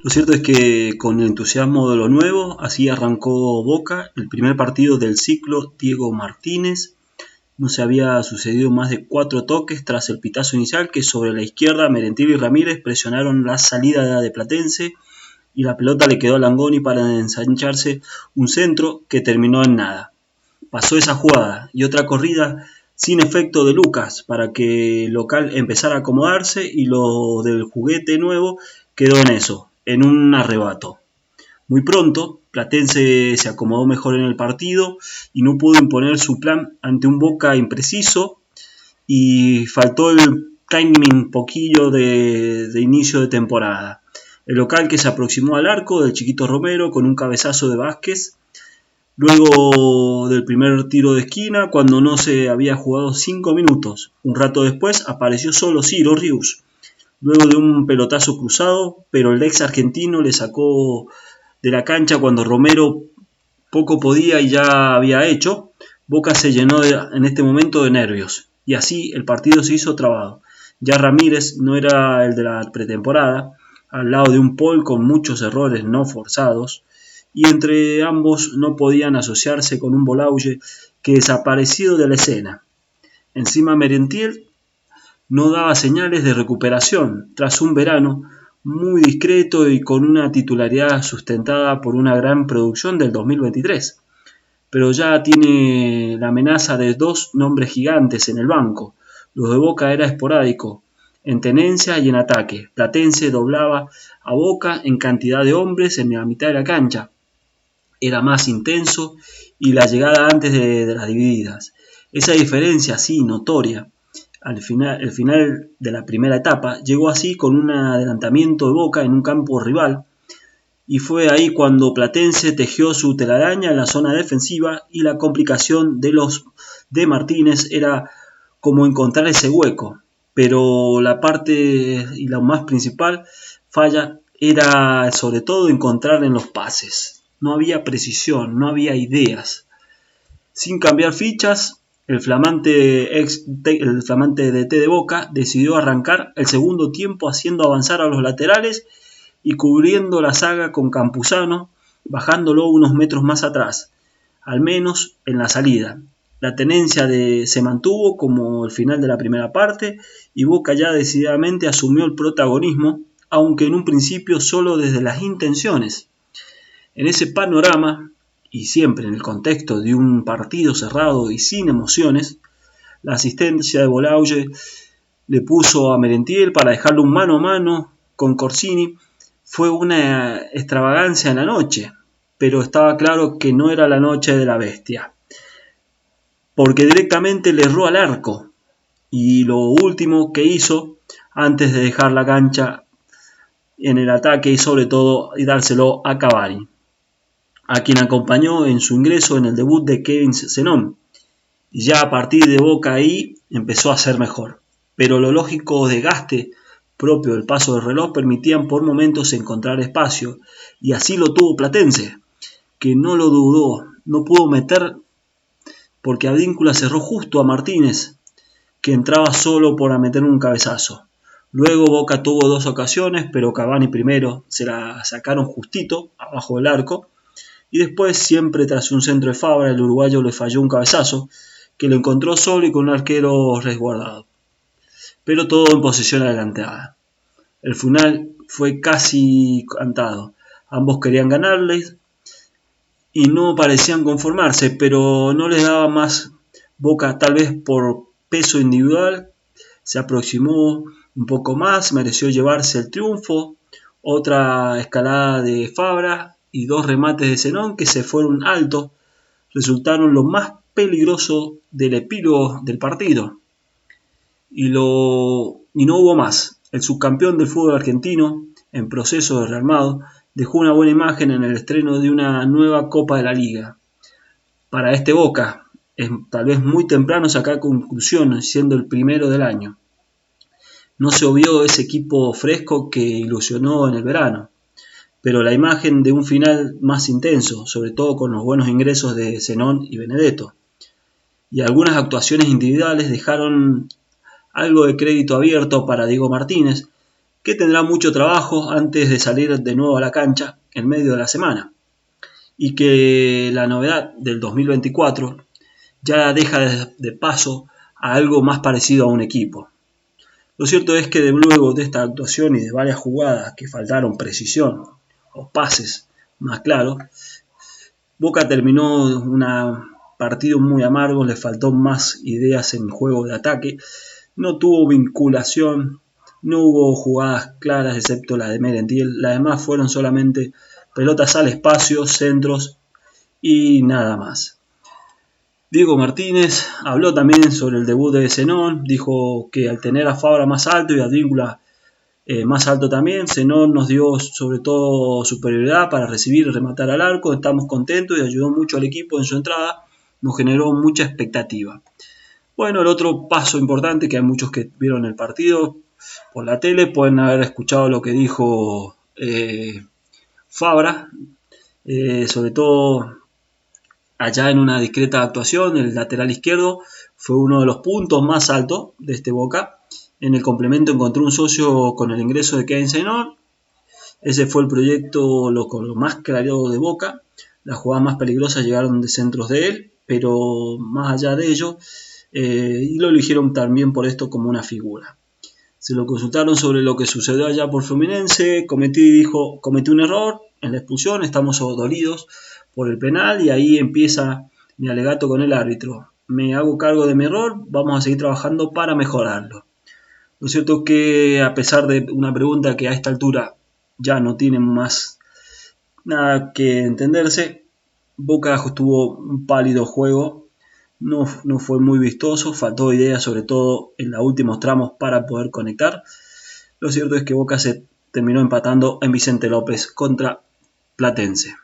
Lo cierto es que con el entusiasmo de lo nuevo, así arrancó Boca, el primer partido del ciclo Diego Martínez. No se había sucedido más de 4 toques tras el pitazo inicial que sobre la izquierda Merentiel y Ramírez presionaron la salida de Platense y la pelota le quedó a Langoni para ensancharse un centro que terminó en nada. Pasó esa jugada y otra corrida sin efecto de Lucas para que el local empezara a acomodarse y lo del juguete nuevo quedó en eso, en un arrebato. Muy pronto, Platense se acomodó mejor en el partido y no pudo imponer su plan ante un Boca impreciso y faltó el timing poquillo de inicio de temporada. El local que se aproximó al arco del Chiquito Romero con un cabezazo de Vázquez. Luego del primer tiro de esquina, cuando no se había jugado 5 minutos. Un rato después apareció solo Ciro Rius, luego de un pelotazo cruzado, pero el ex argentino le sacó de la cancha cuando Romero poco podía y ya había hecho. Boca se llenó en este momento de nervios, y así el partido se hizo trabado. Ya Ramírez no era el de la pretemporada, al lado de un Paul con muchos errores no forzados, y entre ambos no podían asociarse con un Bolaüe que desaparecido de la escena. Encima Merentiel no daba señales de recuperación tras un verano muy discreto y con una titularidad sustentada por una gran producción del 2023. Pero ya tiene la amenaza de 2 nombres gigantes en el banco. Lo de Boca era esporádico, en tenencia y en ataque. Platense doblaba a Boca en cantidad de hombres en la mitad de la cancha. Era más intenso y la llegada antes de las divididas. Esa diferencia, sí, notoria, el final de la primera etapa, llegó así con un adelantamiento de Boca en un campo rival, y fue ahí cuando Platense tejió su telaraña en la zona defensiva y la complicación de los de Martínez era como encontrar ese hueco, pero la parte y la más principal falla era sobre todo encontrar en los pases. No había precisión, no había ideas. Sin cambiar fichas, el flamante DT de Boca decidió arrancar el segundo tiempo haciendo avanzar a los laterales y cubriendo la saga con Campuzano, bajándolo unos metros más atrás, al menos en la salida. La tenencia se mantuvo como el final de la primera parte y Boca ya decididamente asumió el protagonismo, aunque en un principio solo desde las intenciones. En ese panorama, y siempre en el contexto de un partido cerrado y sin emociones, la asistencia de Bolaüe le puso a Merentiel para dejarle un mano a mano con Corsini. Fue una extravagancia en la noche, pero estaba claro que no era la noche de la bestia, porque directamente le erró al arco, y lo último que hizo antes de dejar la cancha en el ataque y sobre todo y dárselo a Cavani, a quien acompañó en su ingreso en el debut de Kevin Zenón, y ya a partir de Boca ahí empezó a ser mejor, pero lo lógico desgaste propio del paso del reloj permitían por momentos encontrar espacio, y así lo tuvo Platense, que no lo dudó, no pudo meter porque Advíncula cerró justo a Martínez, que entraba solo por meter un cabezazo. Luego Boca tuvo 2 ocasiones, pero Cavani primero se la sacaron justito abajo del arco, y después, siempre tras un centro de Fabra, el uruguayo le falló un cabezazo que lo encontró solo y con un arquero resguardado. Pero todo en posesión adelantada. El final fue casi cantado. Ambos querían ganarles y no parecían conformarse, pero no les daba más. Boca, tal vez por peso individual, se aproximó un poco más, mereció llevarse el triunfo. Otra escalada de Fabra y 2 remates de Zenón que se fueron alto resultaron lo más peligroso del epílogo del partido. Y no hubo más. El subcampeón del fútbol argentino, en proceso de rearmado, dejó una buena imagen en el estreno de una nueva Copa de la Liga. Para este Boca, es tal vez muy temprano sacar conclusiones siendo el primero del año. No se obvió ese equipo fresco que ilusionó en el verano, pero la imagen de un final más intenso, sobre todo con los buenos ingresos de Zenón y Benedetto, y algunas actuaciones individuales dejaron algo de crédito abierto para Diego Martínez, que tendrá mucho trabajo antes de salir de nuevo a la cancha en medio de la semana, y que la novedad del 2024 ya deja de paso a algo más parecido a un equipo. Lo cierto es que luego de esta actuación y de varias jugadas que faltaron precisión o pases más claros, Boca terminó un partido muy amargo, le faltó más ideas en juego de ataque, no tuvo vinculación, no hubo jugadas claras excepto la de Merentiel, las demás fueron solamente pelotas al espacio, centros y nada más. Diego Martínez habló también sobre el debut de Zenón, dijo que al tener a Fabra más alto y a Advíncula más alto también, Zenón nos dio sobre todo superioridad para recibir y rematar al arco, estamos contentos y ayudó mucho al equipo en su entrada, nos generó mucha expectativa. Bueno, el otro paso importante, que hay muchos que vieron el partido por la tele, pueden haber escuchado lo que dijo Fabra, sobre todo allá en una discreta actuación, el lateral izquierdo fue uno de los puntos más altos de este Boca. En el complemento encontró un socio con el ingreso de Kevin Zenón. Ese fue el proyecto con lo más claro de Boca. Las jugadas más peligrosas llegaron de centros de él, pero más allá de ello, y lo eligieron también por esto como una figura. Se lo consultaron sobre lo que sucedió allá por Fluminense, dijo, cometí un error en la expulsión, estamos dolidos por el penal y ahí empieza mi alegato con el árbitro. Me hago cargo de mi error, vamos a seguir trabajando para mejorarlo. Lo cierto es que a pesar de una pregunta que a esta altura ya no tiene más nada que entenderse, Boca tuvo un pálido juego, no fue muy vistoso, faltó ideas sobre todo en los últimos tramos para poder conectar. Lo cierto es que Boca se terminó empatando en Vicente López contra Platense.